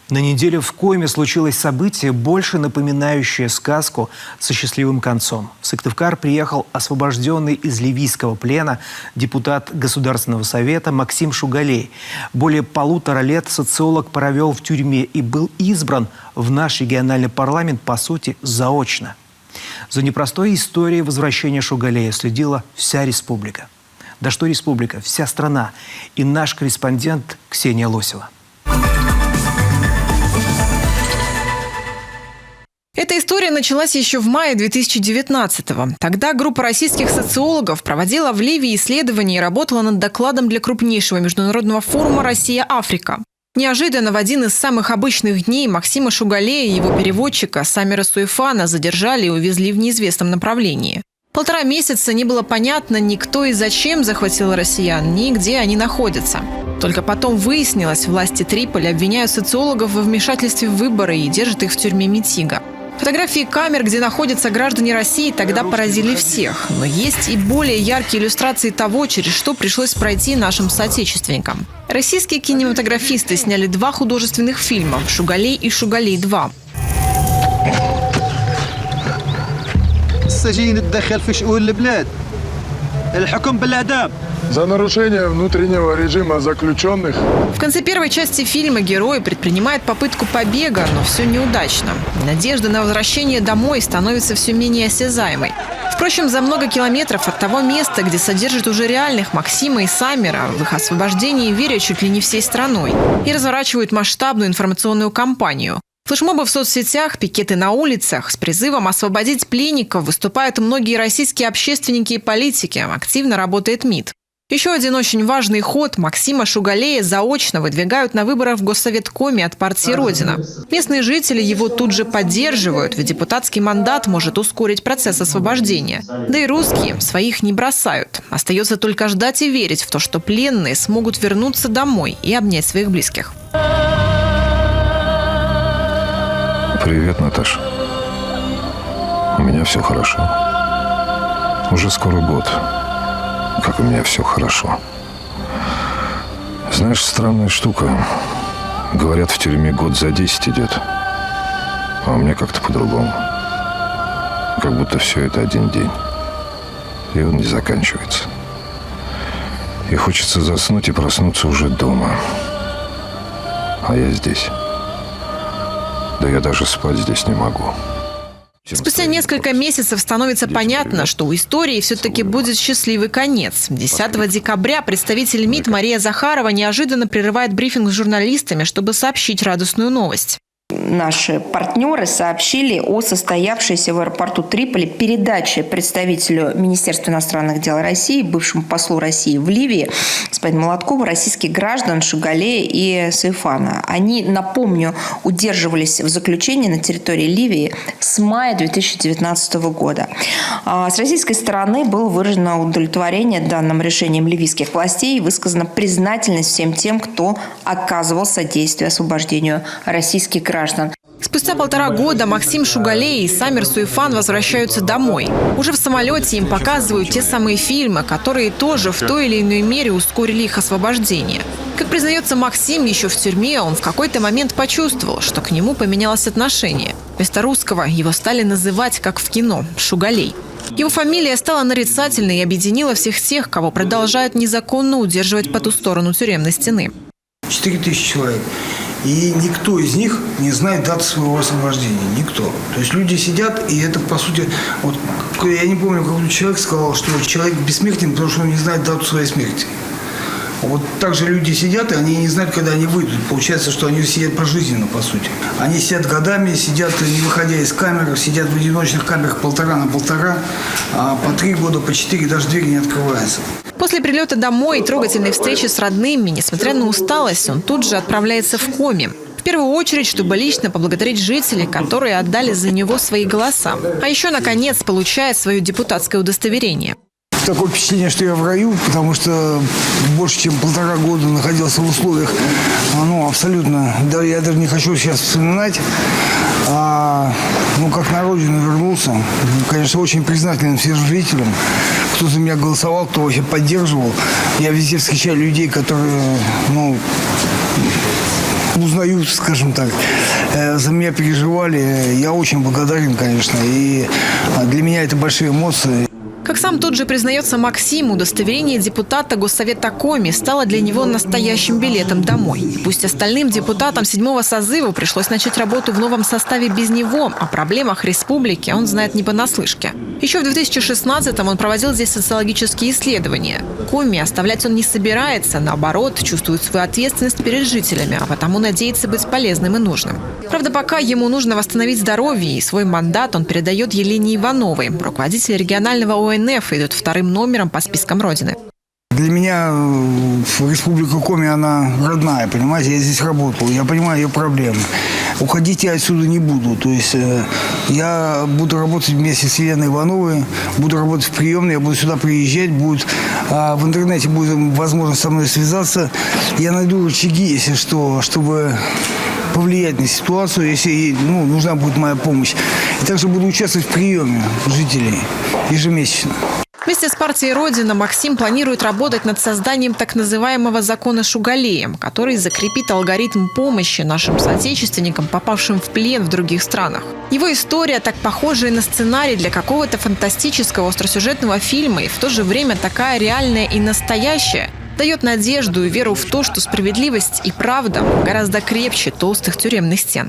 На неделе в Коме случилось событие, больше напоминающее сказку со счастливым концом. В Сыктывкар приехал освобожденный из ливийского плена депутат Государственного совета Максим Шугалей. Более 1,5 лет социолог провел в тюрьме и был избран в наш региональный парламент, по сути, заочно. За непростой историей возвращения Шугалея следила вся республика. Да что республика, вся страна. И наш корреспондент Ксения Лосева. Эта история началась еще в мае 2019-го. Тогда группа российских социологов проводила в Ливии исследования и работала над докладом для крупнейшего международного форума «Россия-Африка». Неожиданно в один из самых обычных дней Максима Шугалея и его переводчика Самира Суйфана задержали и увезли в неизвестном направлении. 1,5 месяца не было понятно ни кто и зачем захватил россиян, ни где они находятся. Только потом выяснилось, власти Триполи обвиняют социологов во вмешательстве в выборы и держат их в тюрьме Митига. Фотографии камер, где находятся граждане России, тогда поразили всех. Но есть и более яркие иллюстрации того, через что пришлось пройти нашим соотечественникам. Российские кинематографисты сняли 2 художественных фильма «Шугалей» и «Шугалей-2». За нарушение внутреннего режима заключенных. В конце первой части фильма герой предпринимает попытку побега, но все неудачно. Надежда на возвращение домой становится все менее осязаемой. Впрочем, за много километров от того места, где содержат уже реальных Максима и Самира, в их освобождении верят чуть ли не всей страной и разворачивают масштабную информационную кампанию. Флешмобы в соцсетях, пикеты на улицах. С призывом освободить пленников выступают многие российские общественники и политики. Активно работает МИД. Еще один очень важный ход – Максима Шугалея заочно выдвигают на выборах в Госсовет Коми от партии «Родина». Местные жители его тут же поддерживают, ведь депутатский мандат может ускорить процесс освобождения. Да и русские своих не бросают. Остается только ждать и верить в то, что пленные смогут вернуться домой и обнять своих близких. Привет, Наташа. У меня все хорошо. Уже скоро год, как у меня все хорошо. Знаешь, странная штука. Говорят, в тюрьме год за 10 идет. А у меня как-то по-другому. Как будто все это один день. И он не заканчивается. И хочется заснуть и проснуться уже дома. А я здесь. Да я даже спать здесь не могу. Спустя несколько месяцев становится понятно, что у истории все-таки будет счастливый конец. 10 декабря представитель МИД Мария Захарова неожиданно прерывает брифинг с журналистами, чтобы сообщить радостную новость. Наши партнеры сообщили о состоявшейся в аэропорту Триполи передаче представителю Министерства иностранных дел России, бывшему послу России в Ливии, господину Молоткову, российских граждан Шугалея и Суйфана. Они, напомню, удерживались в заключении на территории Ливии с мая 2019 года. С российской стороны было выражено удовлетворение данным решением ливийских властей и высказана признательность всем тем, кто оказывал содействие освобождению российских граждан. Спустя 1,5 года Максим Шугалей и Самир Суйфан возвращаются домой. Уже в самолете им показывают те самые фильмы, которые тоже в той или иной мере ускорили их освобождение. Как признается Максим, еще в тюрьме он в какой-то момент почувствовал, что к нему поменялось отношение. Вместо русского его стали называть, как в кино, Шугалей. Его фамилия стала нарицательной и объединила всех тех, кого продолжают незаконно удерживать по ту сторону тюремной стены. 4000 человек. И никто из них не знает даты своего освобождения. Никто. То есть люди сидят, и это, по сути, вот я не помню, какой человек сказал, что человек бессмертен, потому что он не знает дату своей смерти. Вот так же люди сидят, и они не знают, когда они выйдут. Получается, что они сидят пожизненно, по сути. Они сидят годами, сидят, не выходя из камер, сидят в одиночных камерах 1,5 на 1,5, а по 3 года, по 4, даже дверь не открывается. После прилета домой и трогательной встречи с родными, несмотря на усталость, он тут же отправляется в Коми. В первую очередь, чтобы лично поблагодарить жителей, которые отдали за него свои голоса. А еще, наконец, получает свое депутатское удостоверение. Такое впечатление, что я в раю, потому что больше, чем 1,5 года находился в условиях, абсолютно, да, я даже не хочу сейчас вспоминать, как на родину вернулся. Конечно, очень признателен всем жителям, кто за меня голосовал, кто вообще поддерживал. Я везде встречаю людей, которые, узнают, скажем так. За меня переживали. Я очень благодарен, конечно. И для меня это большие эмоции. Как сам тут же признается Максим, удостоверение депутата Госсовета Коми стало для него настоящим билетом домой. И пусть остальным депутатам 7-го созыва пришлось начать работу в новом составе без него, о проблемах республики он знает не понаслышке. Еще в 2016-м он проводил здесь социологические исследования. Коми оставлять он не собирается, наоборот, чувствует свою ответственность перед жителями, а потому надеется быть полезным и нужным. Правда, пока ему нужно восстановить здоровье, и свой мандат он передает Елене Ивановой, руководитель регионального ОНФ, идет вторым номером по спискам Родины. Для меня Республика Коми, она родная, понимаете, я здесь работал, я понимаю ее проблемы. Уходить я отсюда не буду, то есть я буду работать вместе с Еленой Ивановой, буду работать в приемной, я буду сюда приезжать, в интернете будет возможность со мной связаться, я найду рычаги, если что, чтобы повлиять на ситуацию, если нужна будет моя помощь. И также буду участвовать в приеме жителей ежемесячно. Вместе с партией «Родина» Максим планирует работать над созданием так называемого закона Шугалея, который закрепит алгоритм помощи нашим соотечественникам, попавшим в плен в других странах. Его история, так похожая на сценарий для какого-то фантастического остросюжетного фильма и в то же время такая реальная и настоящая, дает надежду и веру в то, что справедливость и правда гораздо крепче толстых тюремных стен.